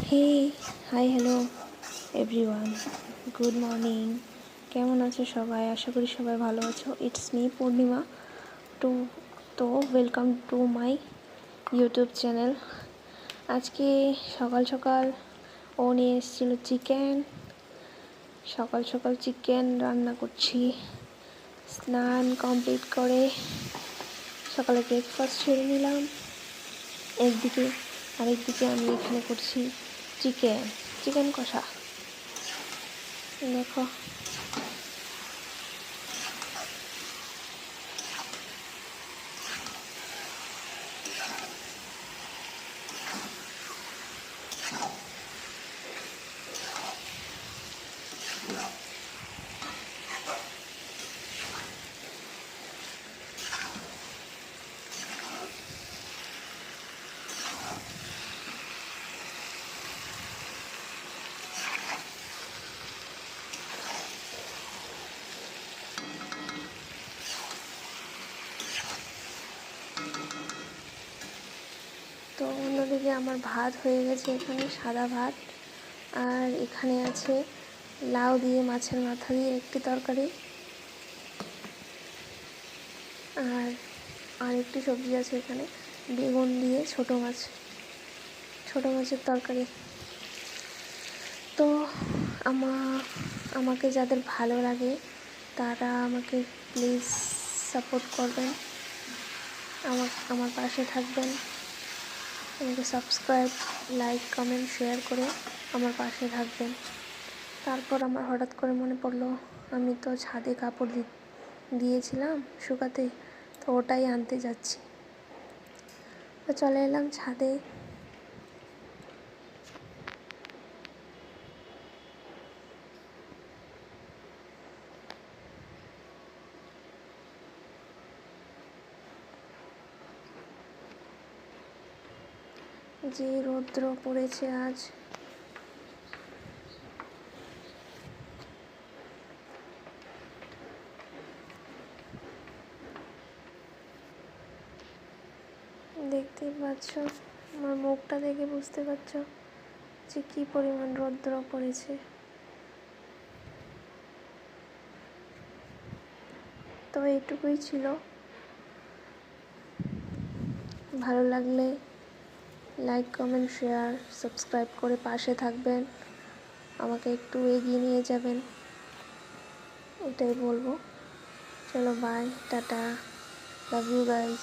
হে hi hello everyone, good morning. কেমন আছো সবাই? আশা করি সবাই ভালো আছো। ইটস মি পূর্ণিমা টু তো welcome to my YouTube channel. আজকে সকাল সকাল ও নিয়ে এসেছিলো চিকেন। সকাল সকাল চিকেন রান্না করছি। স্নান কমপ্লিট করে সকালে ব্রেকফাস্ট সেরে নিলাম একদিকে, আরেকদিকে আমি এখানে করছি চিকেন কষা। দেখো তো অন্যদিকে আমার ভাত হয়ে গেছে, এখানে সাদা ভাত। আর এখানে আছে লাউ দিয়ে মাছের মাথা দিয়ে একটি তরকারি, আর আরেকটি সবজি আছে এখানে বেগুন দিয়ে ছোটো মাছের তরকারি। তো আমাকে যাদের ভালো লাগে তারা আমাকে প্লিজ সাপোর্ট করবেন, আমার পাশে থাকবেন। আমাকে সাবস্ক্রাইব, লাইক, কমেন্ট, শেয়ার করে আমার পাশে থাকবেন। তারপর আমার হঠাৎ করে মনে পড়লো আমি তো ছাদে কাপড় দিয়েছিলাম শুকাতে, তো ওটাই আনতে যাচ্ছি। তো চলে এলাম ছাদে। যে রৌদ্র পড়েছে আজ, দেখতেই পাচ্ছ, আমার মুখটা দেখে বুঝতে পারছো যে কী পরিমাণ রৌদ্র পড়েছে। তো এইটুকুই ছিল। ভালো লাগলে লাইক, কমেন্ট, শেয়ার, সাবস্ক্রাইব করে পাশে থাকবেন, আমাকে একটু এগিয়ে নিয়ে যাবেন, এটাই বলবো। চলো bye, tata, love you guys.